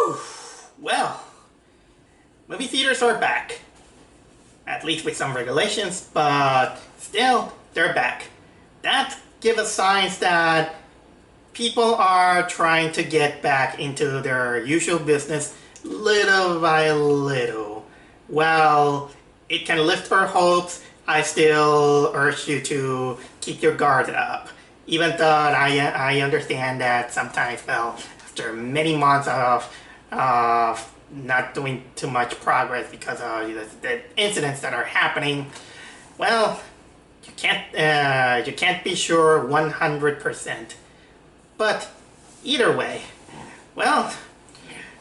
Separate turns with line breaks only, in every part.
Whew. Well, movie theaters are back. At least with some regulations, but still, they're back. That gives us signs that people are trying to get back into their usual business little by little. While it can lift our hopes, I still urge you to keep your guard up. Even though I understand that sometimes, well, after many months of not doing too much progress because of the incidents that are happening, well, you can't be sure 100%. But either way, well,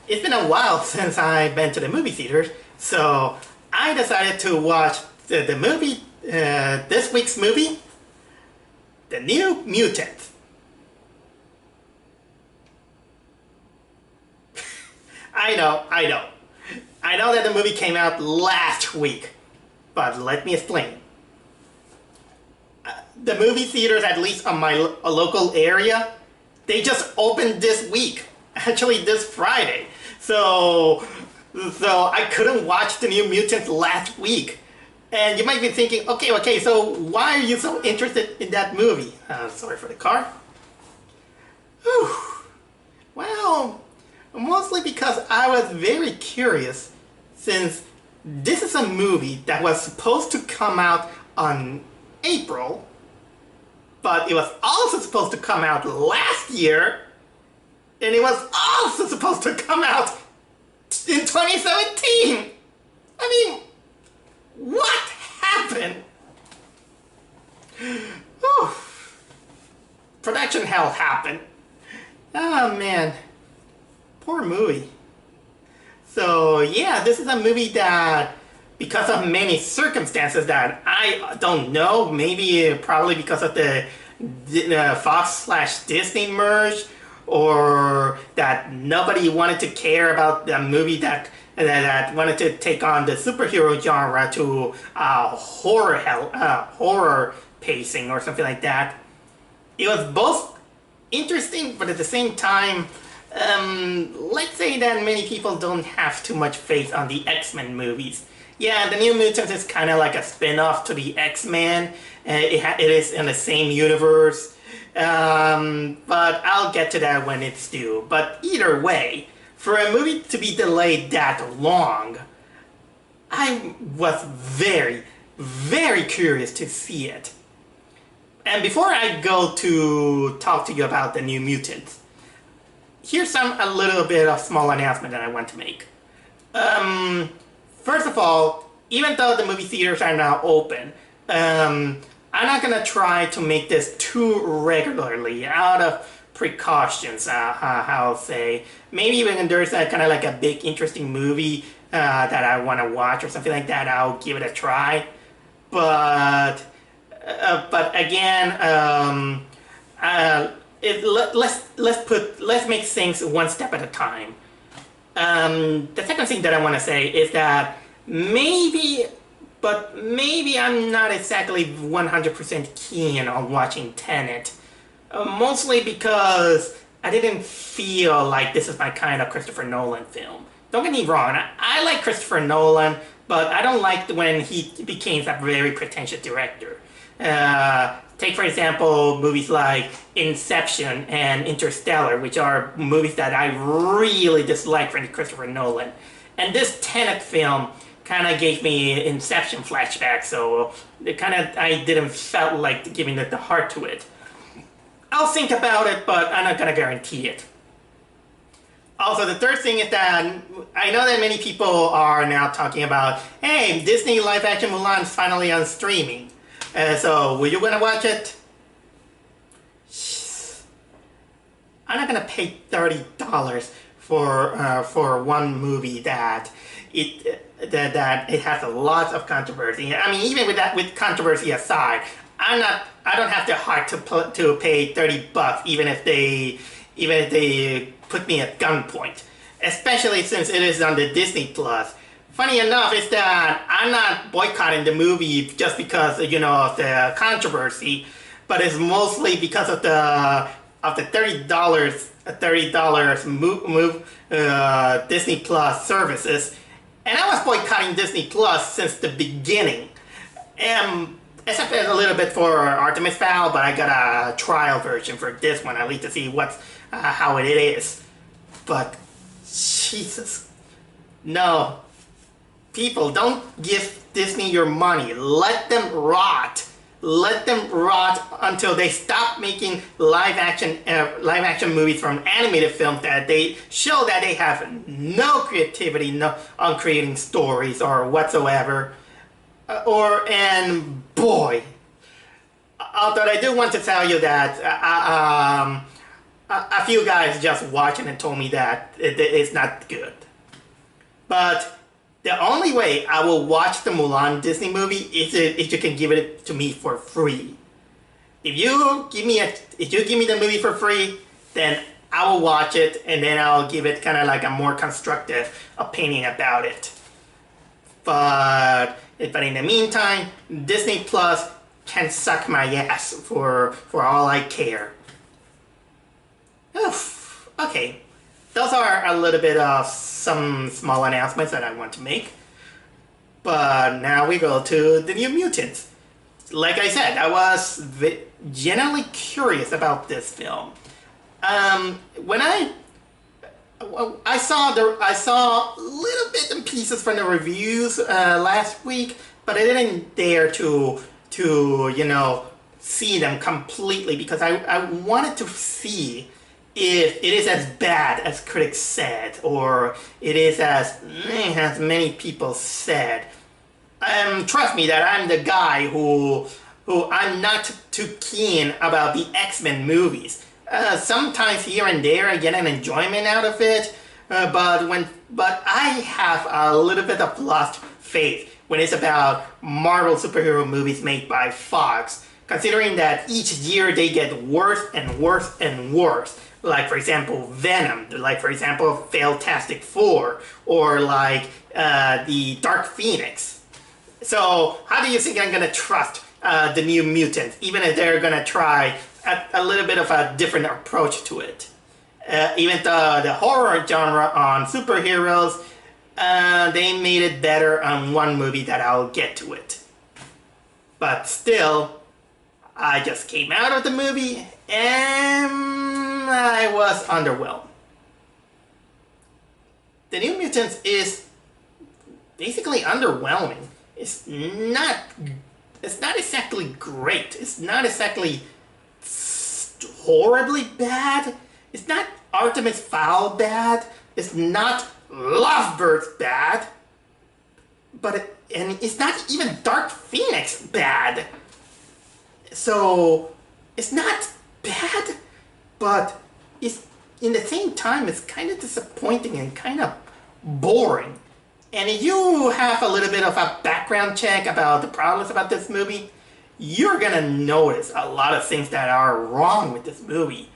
it's been a while since I've been to the movie theaters, so I decided to watch the movie, this week's movie, The New Mutants. I know that the movie came out last week, but let me explain. The movie theaters, at least on my local area, they just opened this week. Actually, this Friday. So I couldn't watch The New Mutants last week. And you might be thinking, okay, so why are you so interested in that movie? Sorry for the car. Whew. Well, mostly because I was very curious, since this is a movie that was supposed to come out on April, but it was also supposed to come out last year, and it was also supposed to come out in 2017. I mean, what happened? Whew. Production hell happened. Oh man, poor movie. So yeah, this is a movie that, because of many circumstances that I don't know, maybe probably because of the Fox/Disney merge, or that nobody wanted to care about the movie that wanted to take on the superhero genre to horror pacing or something like that. It was both interesting, but at the same time, let's say that many people don't have too much faith on the X-Men movies. Yeah, The New Mutants is kind of like a spin-off to the X-Men. It is in the same universe. But I'll get to that when it's due. But either way, for a movie to be delayed that long, I was very, very curious to see it. And before I go to talk to you about The New Mutants, here's a little bit of small announcement that I want to make. First of all, even though the movie theaters are now open, I'm not gonna try to make this too regularly out of precautions. I'll say maybe when there's a kind of like a big interesting movie that I want to watch or something like that, I'll give it a try. But again, let's make things one step at a time. The second thing that I want to say is that maybe I'm not exactly 100% keen on watching Tenet. Mostly because I didn't feel like this is my kind of Christopher Nolan film. Don't get me wrong, I like Christopher Nolan, but I don't like when he became a very pretentious director. Take for example movies like Inception and Interstellar, which are movies that I really dislike from Christopher Nolan. And this Tenet film kind of gave me Inception flashbacks, so I didn't felt like giving it the heart to it. I'll think about it, but I'm not gonna guarantee it. Also, the third thing is that I know that many people are now talking about, hey, Disney live-action Mulan is finally on streaming. So, were you gonna watch it? I'm not gonna pay $30 for one movie that it has a lot of controversy. I mean, even with controversy aside, I don't have the heart to pay $30, even if they put me at gunpoint. Especially since it is on the Disney Plus. Funny enough is that I'm not boycotting the movie just because of the controversy, but it's mostly because of the $30 $30 Disney Plus services, and I was boycotting Disney Plus since the beginning. Except a little bit for Artemis Fowl, but I got a trial version for this one, at least to see how it is. But Jesus, no, people, don't give Disney your money. Let them rot. Let them rot until they stop making live action movies from animated films that they show that they have no creativity on creating stories or whatsoever. And boy, although I do want to tell you that a few guys just watching and told me that it's not good. But the only way I will watch the Mulan Disney movie is if you can give it to me for free. If you give me the movie for free, then I will watch it, and then I'll give it kind of like a more constructive opinion about it. But in the meantime, Disney Plus can suck my ass for all I care. Oof. Okay, those are a little bit of some small announcements that I want to make. But now we go to the New Mutants. Like I said, I was genuinely curious about this film. When I saw little bits and pieces from the reviews last week, but I didn't dare to see them completely because I wanted to see if it is as bad as critics said, or it is as many people said. Trust me that I'm the guy who I'm not too keen about the X-Men movies. Sometimes here and there I get an enjoyment out of it, but I have a little bit of lost faith when it's about Marvel superhero movies made by Fox, considering that each year they get worse and worse and worse. Like, for example, Venom, like, for example, Fantastic Four, or like the Dark Phoenix. So how do you think I'm going to trust the New Mutants, even if they're going to try a little bit of a different approach to it? Even the horror genre on superheroes, they made it better on one movie that I'll get to it. But still, I just came out of the movie and I was underwhelmed. The New Mutants is basically underwhelming. It's not exactly great. It's not exactly horribly bad. It's not Artemis Fowl bad. It's not Lovebirds bad. And it's not even Dark Phoenix bad. So it's not bad, but it's in the same time it's kind of disappointing and kind of boring. And if you have a little bit of a background check about the problems about this movie, you're gonna notice a lot of things that are wrong with this movie.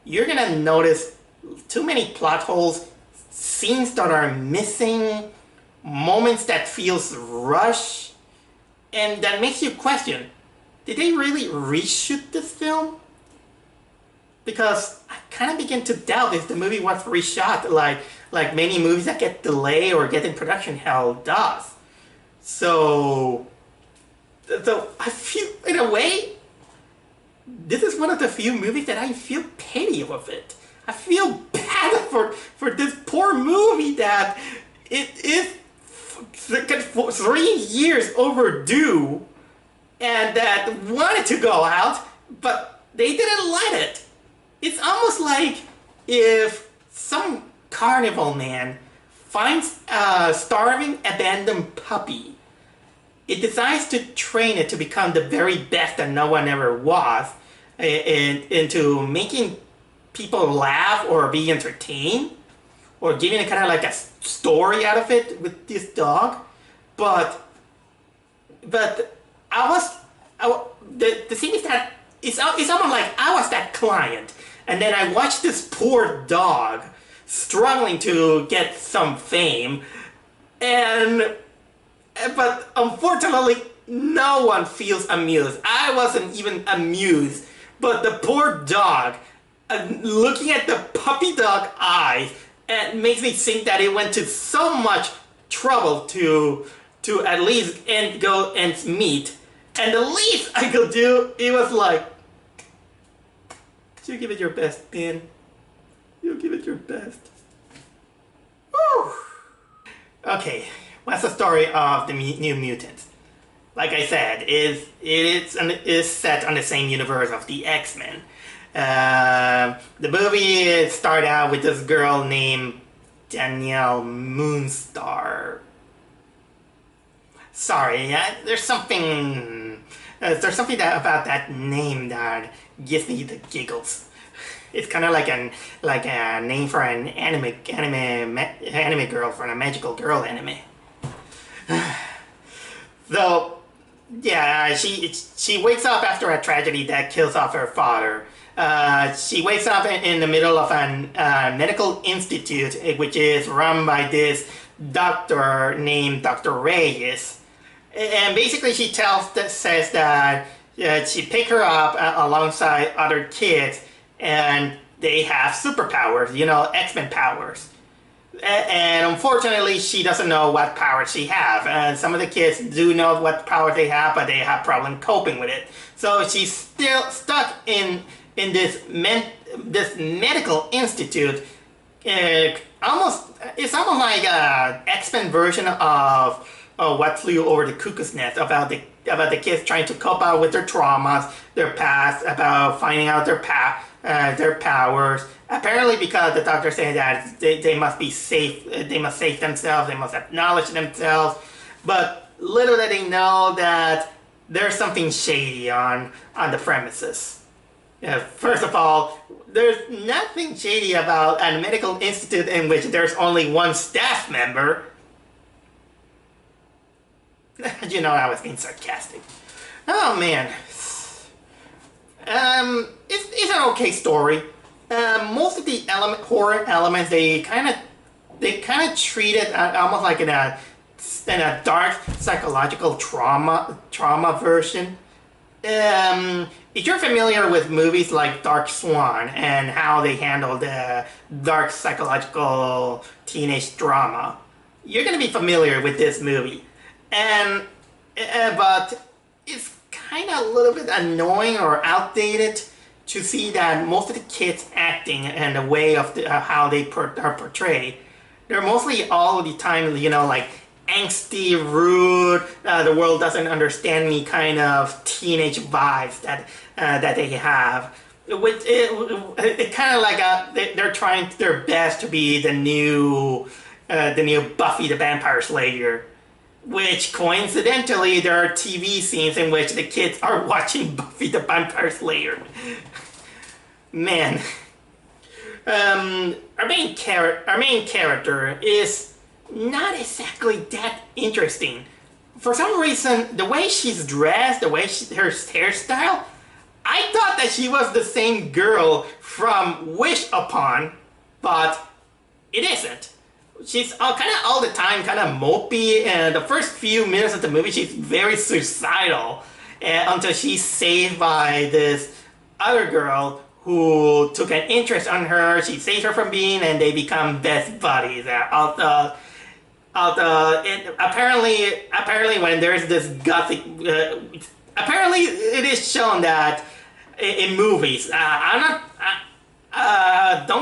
You're gonna notice too many plot holes, scenes that are missing, moments that feels rushed, and that makes you question, did they really reshoot this film? Because I kind of begin to doubt if the movie was reshot like many movies that get delayed or get in production hell does. So I feel, in a way, this is one of the few movies that I feel pity of it. I feel bad for this poor movie that it is 3 years overdue and that wanted to go out, but they didn't let it. It's almost like if some carnival man finds a starving, abandoned puppy. It decides to train it to become the very best that no one ever was, into making people laugh or be entertained, or giving it kind of like a story out of it with this dog. But the thing is that it's almost like I was that client, and then I watched this poor dog struggling to get some fame, but unfortunately no one feels amused. I wasn't even amused, but the poor dog looking at the puppy dog eyes, it makes me think that it went to so much trouble to at least go and meet. And the least I could do, it was like, you give it your best, Ben. You give it your best. Woo! Okay, what's the story of the New Mutants? Like I said, it is set on the same universe of the X-Men. The movie started out with this girl named Danielle Moonstar. Sorry, there's something about that name that gives me the giggles. It's kind of like a name for an anime girl, for a magical girl anime. So yeah, she wakes up after a tragedy that kills off her father. She wakes up in the middle of a medical institute, which is run by this doctor named Dr. Reyes. And basically she says that she picked her up alongside other kids, and they have superpowers, you know, X-Men powers. And unfortunately, she doesn't know what powers she have. And some of the kids do know what powers they have, but they have problem coping with it. So she's still stuck in this medical institute. It's almost like a X-Men version of What Flew Over the Cuckoo's Nest, about the kids trying to cope out with their traumas, their past, about finding out their powers. Apparently, because the doctor said that they must be safe, they must save themselves, they must acknowledge themselves. But little did they know that there's something shady on the premises. First of all, there's nothing shady about a medical institute in which there's only one staff member. You know, I was being sarcastic. Oh man. It's an okay story. Most of the horror elements, they kind of treat it almost like in a dark psychological trauma version. If you're familiar with movies like Dark Swan and how they handle the dark psychological teenage drama, you're gonna be familiar with this movie. But it's kind of a little bit annoying or outdated to see that most of the kids acting and the way of how they are portrayed, they're mostly all the time, you know, like angsty, rude, the world doesn't understand me kind of teenage vibes that they have. It kind of like they're trying their best to be the new Buffy the Vampire Slayer. Which, coincidentally, there are TV scenes in which the kids are watching Buffy the Vampire Slayer. Man. Our main character is not exactly that interesting. For some reason, the way she's dressed, her hairstyle, I thought that she was the same girl from Wish Upon, but it isn't. She's kind of all the time kind of mopey, and the first few minutes of the movie she's very suicidal until she's saved by this other girl who took an interest on her. She saves her from being, and they become best buddies. Apparently when there's this gothic, apparently it is shown that in movies, don't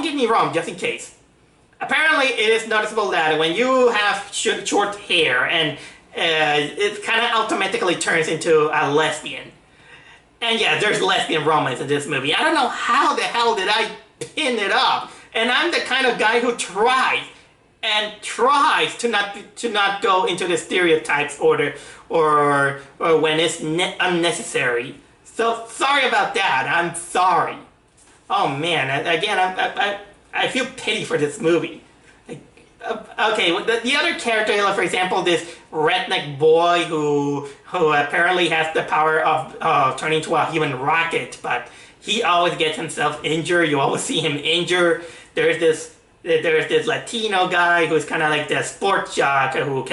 get me wrong, just in case. Apparently, it is noticeable that when you have short hair, and it kind of automatically turns into a lesbian. And yeah, there's lesbian romance in this movie. I don't know how the hell did I pin it up. And I'm the kind of guy who tries to not go into the stereotypes or when it's unnecessary. So sorry about that. I'm sorry. Oh man, again, I feel pity for this movie. Okay, the other character, for example, this redneck boy who apparently has the power of turning into a human rocket, but he always gets himself injured. You always see him injured. There's this Latino guy who's kind of like the sports jock who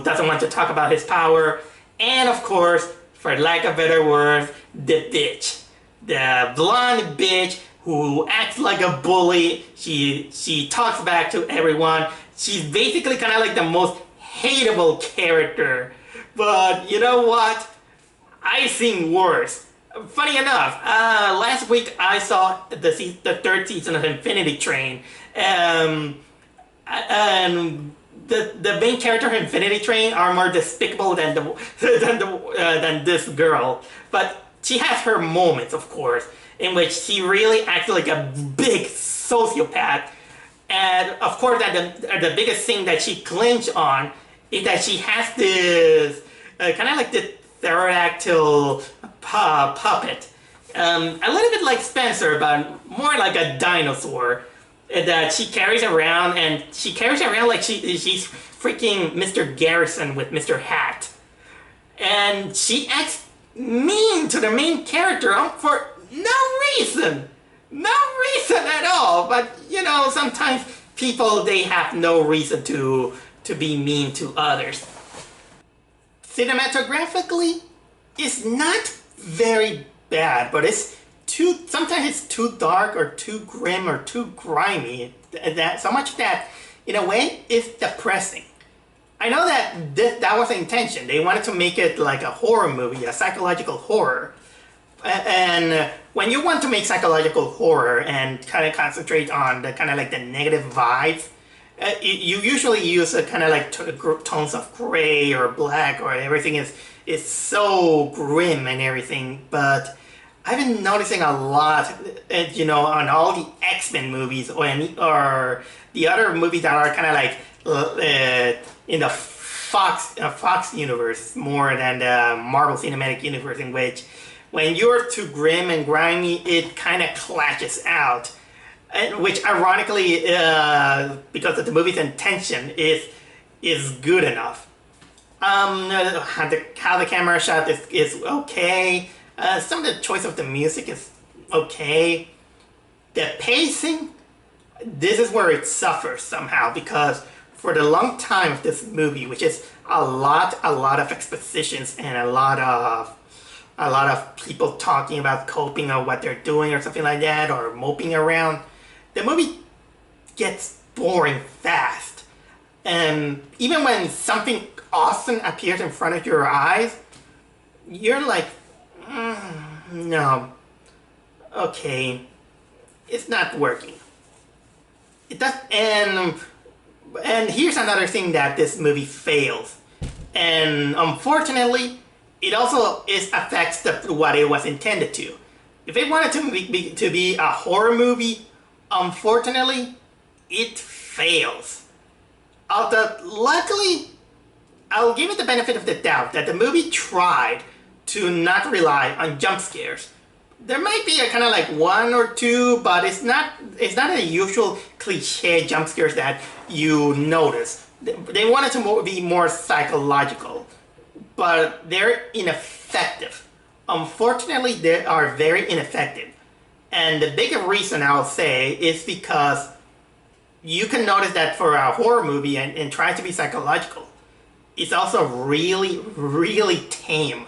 doesn't want to talk about his power, and of course, for lack of better words, the bitch. the blonde bitch who acts like a bully. She talks back to everyone. She's basically kind of like the most hateable character. But you know what? I've seen worse. Funny enough, last week I saw the third season of Infinity Train. And the main character of Infinity Train are more despicable than than this girl. But she has her moments, of course, in which she really acts like a big sociopath. And of course, that the biggest thing that she clinches on is that she has this kind of like this pterodactyl puppet. A little bit like Spencer, but more like a dinosaur that she carries around, and she carries around like she's freaking Mr. Garrison with Mr. Hat. And she acts mean to the main character for no reason. No reason at all. But, you know, sometimes people, they have no reason to be mean to others. Cinematographically, it's not very bad, but sometimes it's too dark or too grim or too grimy. So much that, in a way, it's depressing. I know that that was the intention. They wanted to make it like a horror movie, a psychological horror. And when you want to make psychological horror and kind of concentrate on the kind of like the negative vibes, you usually use a kind of like tones of gray or black, or everything is so grim and everything. But I've been noticing a lot, you know, on all the X-Men movies or the other movies that are kind of like in the Fox universe more than the Marvel Cinematic Universe, in which when you're too grim and grimy, it kind of clashes out. Which ironically, because of the movie's intention, is good enough. How the camera shot is okay. Some of the choice of the music is okay. The pacing, this is where it suffers somehow, because for the long time of this movie, which is a lot of expositions and a lot of people talking about coping or what they're doing or something like that, or moping around, the movie gets boring fast. And even when something awesome appears in front of your eyes, you're like, no, okay, it's not working. It does, and here's another thing that this movie fails, and unfortunately, it also affects what it was intended to. If it wanted to be a horror movie, unfortunately, it fails. Although, luckily, I'll give it the benefit of the doubt that the movie tried to not rely on jump scares. There might be a kind of like one or two, but it's not the usual cliche jump scares that you notice. They wanted to be more psychological, but they're ineffective. Unfortunately, they are very ineffective. And the bigger reason I'll say is because you can notice that for a horror movie and trying to be psychological, it's also really, really tame.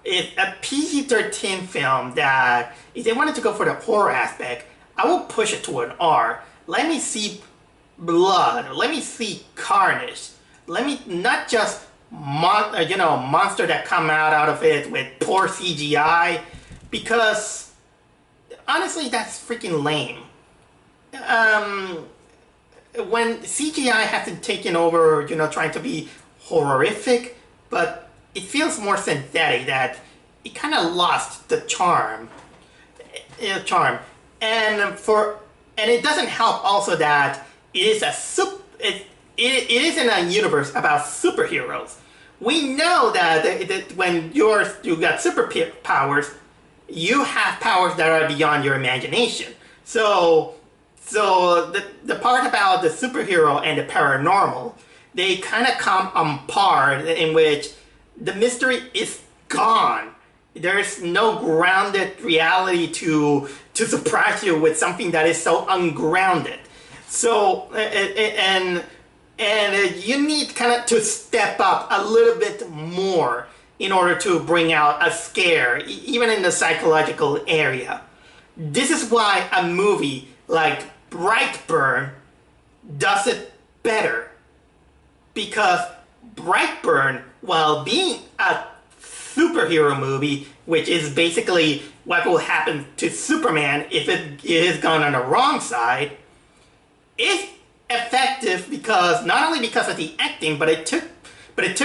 It's a PG-13 film that, if they wanted to go for the horror aspect, I will push it to an R. Let me see blood. Let me see carnage. Let me not just monster that come out of it with poor CGI, because honestly, that's freaking lame. When CGI hasn't taken over, trying to be horrific, but it feels more synthetic, that it kind of lost the charm. And it doesn't help also that it is in a universe about superheroes. We know that when you got superpowers, you have powers that are beyond your imagination. So the part about the superhero and the paranormal, they kind of come on par, in which the mystery is gone. There's no grounded reality to surprise you with something that is so ungrounded. So and you need kind of to step up a little bit more in order to bring out a scare, even in the psychological area. This is why a movie like Brightburn does it better. Because Brightburn, while being a superhero movie, which is basically what will happen to Superman if it is gone on the wrong side, is effective because not only because of the acting, but it took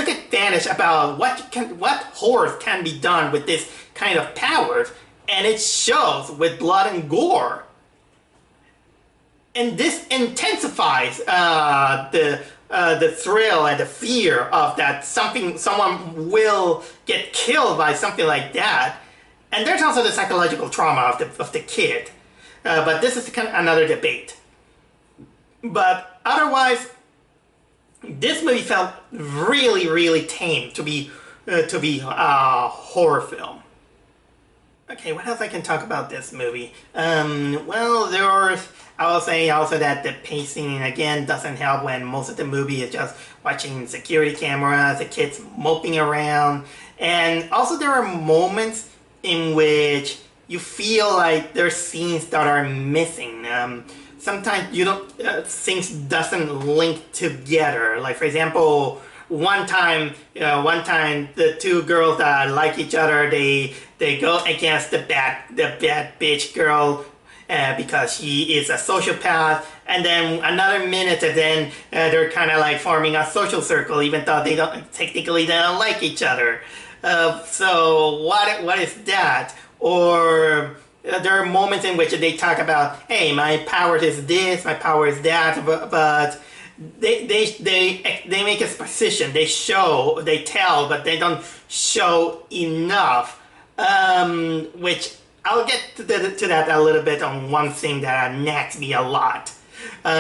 advantage about what horror can be done with this kind of powers, and it shows with blood and gore. And this intensifies the thrill and the fear of that someone will get killed by something like that. And there's also the psychological trauma of the kid. But this is kind of another debate. But otherwise, this movie felt really, really tame to be a horror film. Okay, what else I can talk about this movie? Well, I will say also that the pacing, again, doesn't help when most of the movie is just watching security cameras, the kids moping around. And also there are moments in which you feel like there's scenes that are missing. Sometimes you don't, things doesn't link together. Like, for example, one time the two girls that like each other, they go against the bad bitch girl because she is a sociopath, and then another minute and then they're kind of like forming a social circle, even though they don't like each other. So what is that? Or there are moments in which they talk about, hey, my power is this, my power is that, but they make a position, they tell, but they don't show enough. Which I'll get to that a little bit on one thing that nags me a lot. We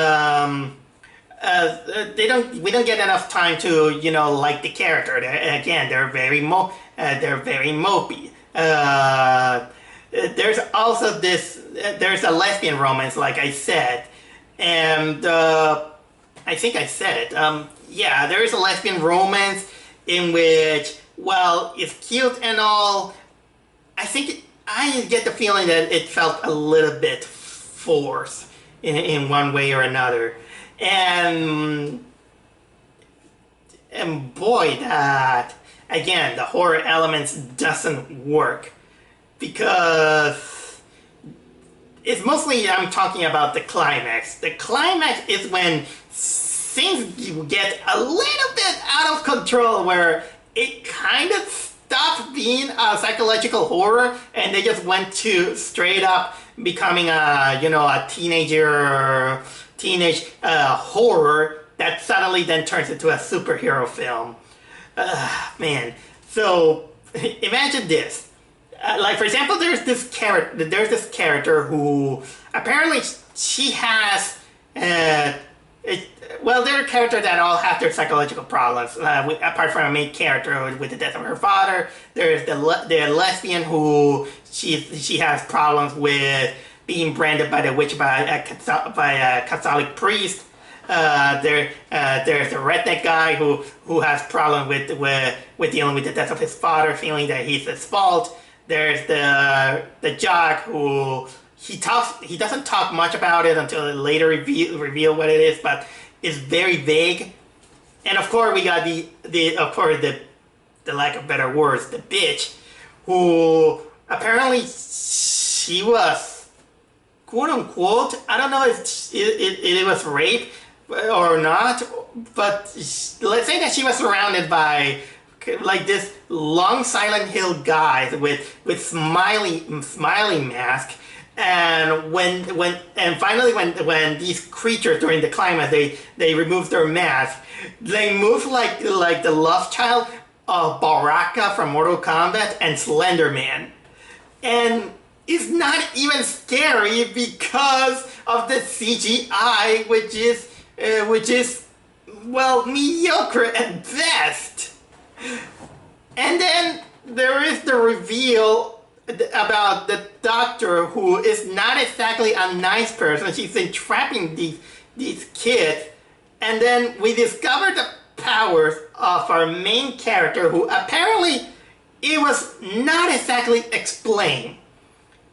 don't get enough time to like the character. They're very mopey. There's also there's a lesbian romance, like I said, and I think I said it. Yeah, there is a lesbian romance in which, well, it's cute and all, I get the feeling that it felt a little bit forced in one way or another. And boy, that, again, the horror elements doesn't work. Because it's mostly, I'm talking about the climax. The climax is when things get a little bit out of control, where it kind of stopped being a psychological horror and they just went to straight up becoming a teenage horror that suddenly then turns into a superhero film. Man, so imagine this. Like, for example, there's this character who apparently she has well, there are characters that all have their psychological problems. Apart from a main character with the death of her father, there's the lesbian who she has problems with being branded by the witch by a Catholic priest. There's the redneck guy who has problems with dealing with the death of his father, feeling that he's his fault. There's the jock who he doesn't talk much about it until it later reveal what it is, but it's very vague. And of course we got the lack of better words, the bitch, who apparently she was, quote unquote, I don't know if it was rape or not, but let's say that she was surrounded by like this long Silent Hill guys with smiley mask, and finally when these creatures during the climax they remove their mask, they move like the love child of Baraka from Mortal Kombat and Slender Man, and it's not even scary because of the CGI, which is well, mediocre at best. And then there is the reveal about the doctor, who is not exactly a nice person. She's entrapping these kids. And then we discover the powers of our main character, who apparently it was not exactly explained.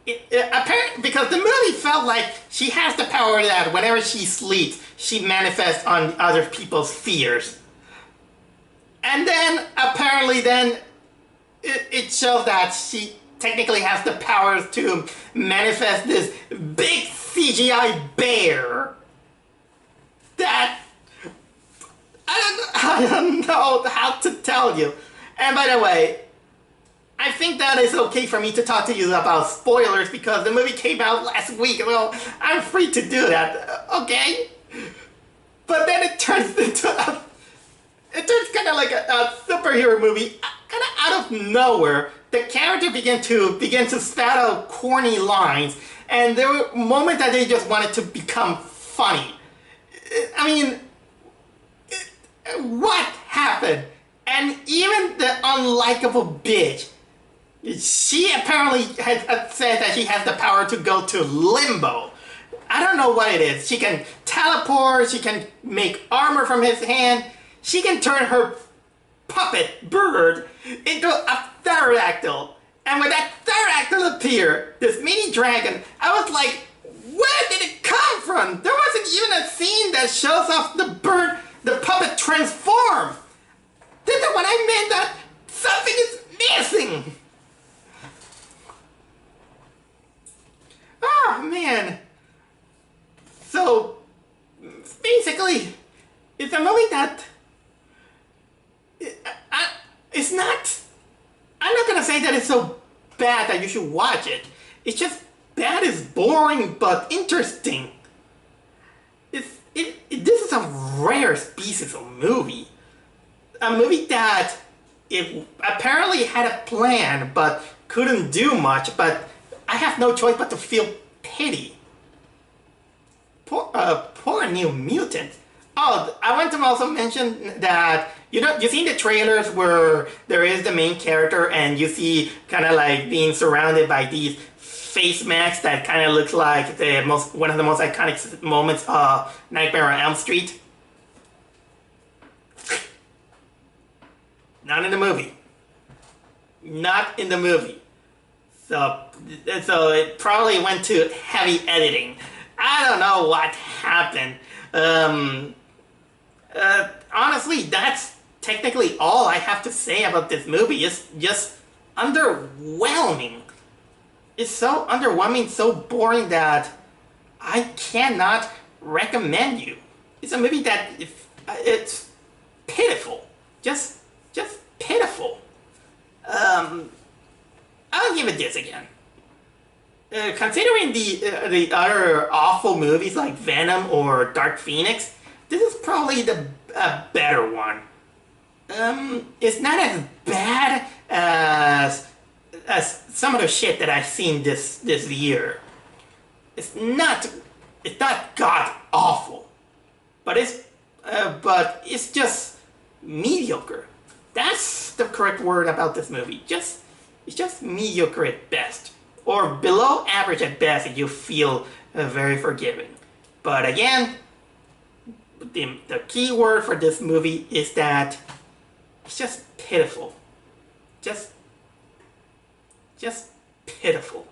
Apparently, because the movie felt like she has the power that whenever she sleeps, she manifests on other people's fears. And then, apparently then, it shows that she technically has the powers to manifest this big CGI bear that I don't know how to tell you. And by the way, I think that is okay for me to talk to you about spoilers because the movie came out last week. Well, I'm free to do that, okay? But then it turns kind of like a superhero movie, kind of out of nowhere. The character began to spat out corny lines, and there were moments that they just wanted to become funny. I mean, what happened? And even the unlikable bitch, she apparently had said that she has the power to go to limbo. I don't know what it is. She can teleport, she can make armor from his hand, she can turn her puppet bird into a pterodactyl. And when that pterodactyl appeared, this mini dragon, I was like, where did it come from? There wasn't even a scene that shows off the bird, the puppet transform. This is what I meant, that something is missing. Oh man. So basically, it's a movie that it's not. I'm not gonna say that it's so bad that you should watch it. It's just bad is boring but interesting. This is a rare species of movie. A movie that it apparently had a plan but couldn't do much, but I have no choice but to feel pity. Poor New Mutant. Oh, I want to also mention that, you know, you've seen the trailers where there is the main character and you see kind of like being surrounded by these face masks that kind of looks like one of the most iconic moments of Nightmare on Elm Street. Not in the movie. Not in the movie. So it probably went to heavy editing. I don't know what happened. Honestly, that's technically all I have to say about this movie. It's just underwhelming. It's so underwhelming, so boring that I cannot recommend you. It's a movie that it's pitiful. Just pitiful. I'll give it this again. Considering the other awful movies like Venom or Dark Phoenix, this is probably the better one. It's not as bad as some of the shit that I've seen this year. It's not god awful, but it's just mediocre. That's the correct word about this movie. It's just mediocre at best, or below average at best if you feel very forgiving. But again, the key word for this movie is that it's just pitiful. Just pitiful.